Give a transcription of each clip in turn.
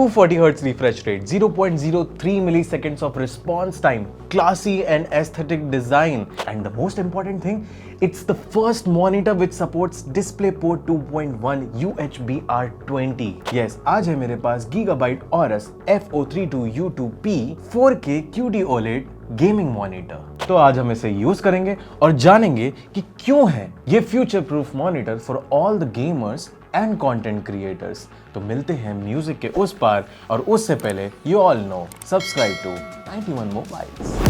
240 Hz refresh rate, 0.03 milliseconds of response time, classy and aesthetic design, and the most important thing, it's the first monitor which supports DisplayPort 2.1 USB R20. Yes, आज है मेरे पास Gigabyte Aorus FO32U2P 4K QD OLED gaming monitor. तो आज हम इसे use करेंगे और जानेंगे कि क्यों है ये future proof monitor for all the gamers and content creators. तो मिलते हैं म्यूजिक के उस पार, और उससे पहले you all know, subscribe to 91 mobiles.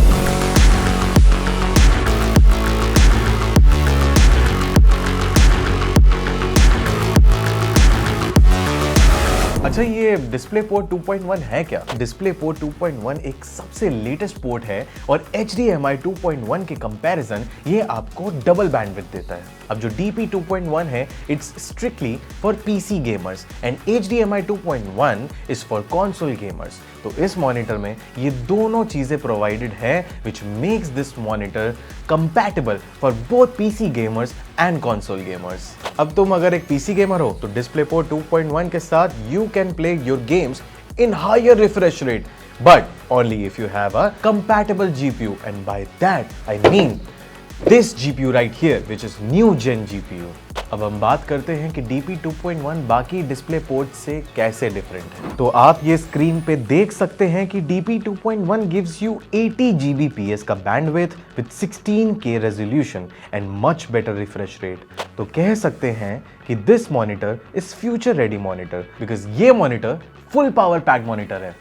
अच्छा, ये DisplayPort 2.1 है क्या? DisplayPort 2.1 एक सबसे लेटेस्ट पोर्ट है और HDMI 2.1 के कंपैरिजन ये आपको डबल बैंडविड्थ देता है। अब जो DP 2.1 है, it's strictly for PC gamers and HDMI 2.1 is for console gamers. तो इस मॉनिटर में ये दोनों चीजें प्रोवाइडेड है which makes this monitor compatible for both PC gamers and console gamers. अब तुम अगर एक PC गेमर हो तो DisplayPort 2.1 के साथ you can play your games in higher refresh rate, but only if you have a compatible GPU, and by that I mean this GPU right here, which is new gen GPU। अब हम बात करते हैं कि DP 2.1 बाकी display port से कैसे different है। तो आप ये स्क्रीन पे देख सकते हैं कि DP 2.1 gives you 80 Gbps का bandwidth with 16K resolution and much better refresh rate. तो कह सकते हैं कि this monitor is future ready monitor, because ये monitor full power pack monitor है।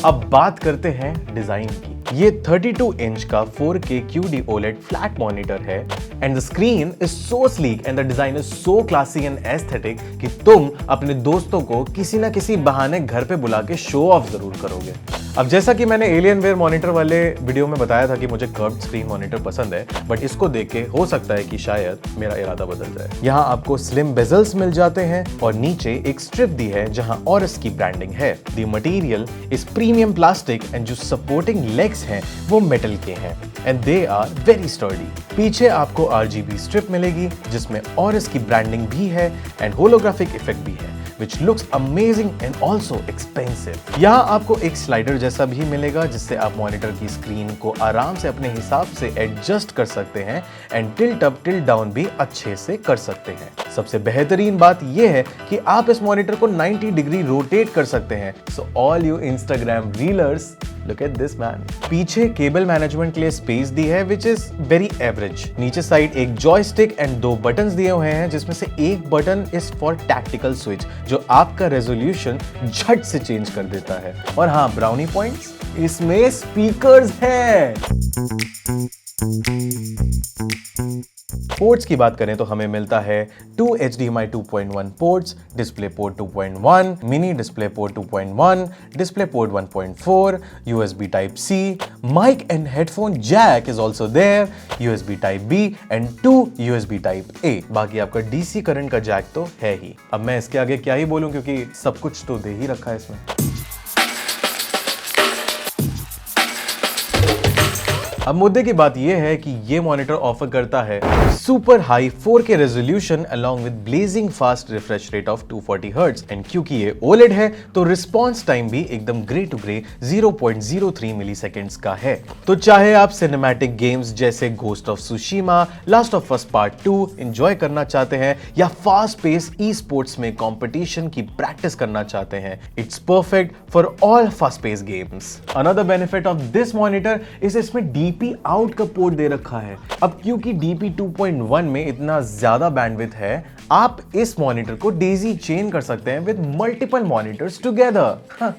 अब बात करते हैं डिजाइन की। ये 32 इंच का 4K QD OLED flat monitor है and the screen is so sleek and the design is so classy and aesthetic कि तुम अपने दोस्तों को किसी ना किसी बहाने घर पे बुला के शो ऑफ जरूर करोगे। अब जैसा कि मैंने एलियनवेयर मॉनिटर वाले वीडियो में बताया था कि मुझे कर्व्ड स्क्रीन मॉनिटर पसंद है, बट इसको देख के हो सकता है कि शायद मेरा इरादा बदल जाए। यहाँ आपको स्लिम बेजल्स मिल जाते हैं और नीचे एक स्ट्रिप दी है जहाँ ऑरस की ब्रांडिंग है। The material is premium plastic and जो सपोर्टिंग लेग्स हैं वो मेटल के हैं and they are very sturdy. पीछे आपको RGB स्ट्रिप मिलेगी जिसमें ऑरस की ब्रांडिंग भी है एंड होलोग्राफिक इफेक्ट भी है, which looks amazing and also expensive। यहाँ आपको एक स्लाइडर जैसा भी मिलेगा जिससे आप मॉनिटर की स्क्रीन को आराम से अपने हिसाब से एडजस्ट कर सकते हैं and tilt up tilt down भी अच्छे से कर सकते हैं। सबसे बेहतरीन बात यह है कि आप इस मॉनिटर को 90 डिग्री रोटेट कर सकते हैं। So all you Instagram reelers, look at this man. पीछे केबल मैनेजमेंट के लिए स्पेस दी है विच इज वेरी एवरेज। नीचे साइड एक जॉयस्टिक एंड 2 बटन्स दिए हुए हैं जिसमें से एक button is for tactical switch जो आपका रेजोल्यूशन झट से चेंज कर देता है। और हाँ, ब्राउनी पॉइंट्स, इसमें स्पीकर्स हैं। पोर्ट्स की बात करें तो हमें मिलता है 2 HDMI 2.1 ports, DisplayPort 2.1, mini DisplayPort 2.1, DisplayPort 1.4, USB Type-C, mic and headphone jack is also there, USB Type-B and 2 USB Type-A। बाकी आपका DC करंट का जैक तो है ही। अब मैं इसके आगे क्या ही बोलूं क्योंकि सब कुछ तो दे ही रखा है इसमें। अब मुद्दे की बात यह है कि ये मॉनिटर ऑफर करता है super high 4K resolution along with blazing fast refresh rate of 240 hertz and क्योंकि ये OLED है तो रिस्पॉन्स टाइम भी एकदम ग्रे टू ग्रे 0.03 मिलीसेकंड्स का है। तो चाहे आप सिनेमैटिक गेम्स जैसे Ghost of Tsushima, Last of Us part 2 enjoy करना चाहते हैं या फास्ट पेस ई स्पोर्ट्स में कंपटीशन की प्रैक्टिस करना चाहते हैं, it's perfect for all fast pace games. Another benefit of this monitor is इसमें DP आउट का पोर्ट दे रखा है। अब क्योंकि DP 2.1 में इतना ज्यादा बैंडविड्थ है, आप इस मॉनिटर को डेजी चेन कर सकते हैं with multiple monitors together.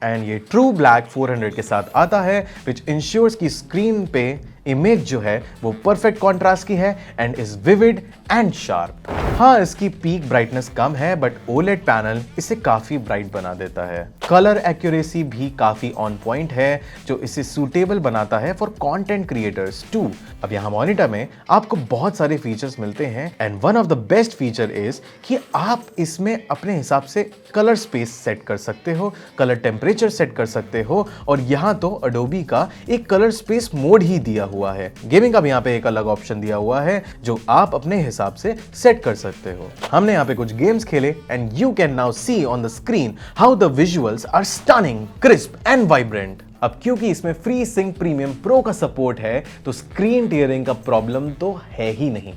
And ये ट्रू ब्लैक 400 के साथ आता है विच इंश्योर्स की स्क्रीन पे इमेज जो है वो परफेक्ट कॉन्ट्रास्ट की है and is vivid and sharp. हाँ, इसकी पीक ब्राइटनेस कम है बट OLED पैनल इसे काफी ब्राइट बना देता है। कलर एक्यूरेसी भी काफी ऑन पॉइंट है जो इसे सूटेबल बनाता है फॉर कंटेंट क्रिएटर्स टू। अब यहाँ मॉनिटर में आपको बहुत सारे फीचर्स मिलते हैं and one of the best feature is कि आप इसमें अपने हिसाब से कलर स्पेस सेट कर सकते हो, कलर टेम्परेचर सेट कर सकते हो और यहाँ तो अडोबी का एक कलर स्पेस मोड ही दिया हुआ है। गेमिंग का भी यहाँ पे एक अलग ऑप्शन दिया हुआ है जो आप अपने हिसाब से सेट कर सकते सकते हो। हमने यहाँ पे कुछ गेम्स खेले and you can now see on the screen how the visuals are stunning, crisp and vibrant. अब क्योंकि इसमें फ्री सिंक प्रीमियम प्रो का सपोर्ट है तो स्क्रीन टीयरिंग का प्रॉब्लम तो है ही नहीं।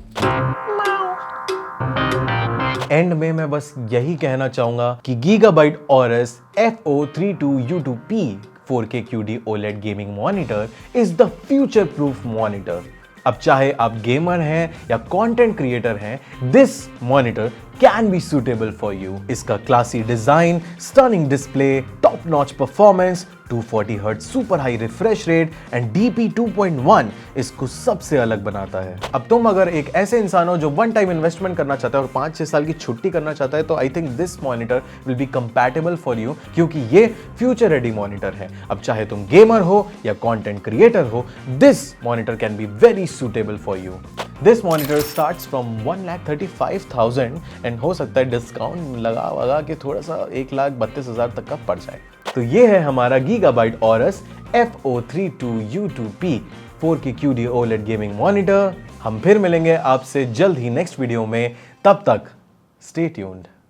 एंड में मैं बस यही कहना चाहूंगा कि Gigabyte Aorus FO32U2P 4K QD OLED gaming monitor is the future proof monitor. अब चाहे आप गेमर हैं या कंटेंट क्रिएटर हैं, this monitor can be suitable for you. इसका classy design, stunning display, top notch performance, 240 hertz super high refresh rate and DP 2.1 इसको सबसे अलग बनाता है। अब तुम अगर एक ऐसे इंसान हो जो वन टाइम इन्वेस्टमेंट करना चाहता है और 5-6 साल की छुट्टी करना चाहता है तो I think this monitor will be compatible for you, क्योंकि ये फ्यूचर रेडी मॉनिटर है। अब चाहे तुम गेमर हो या कंटेंट क्रिएटर हो, this monitor can be very suitable for you. This monitor starts from 1,35,000 and हो सकता है डिस्काउंट लगा के थोड़ा सा 1,32,000 तक का पड़ जाए। तो ये है हमारा Gigabyte Aorus FO32U2P 4K QD OLED gaming monitor. हम फिर मिलेंगे आपसे जल्द ही नेक्स्ट वीडियो में, तब तक स्टे ट्यून्ड।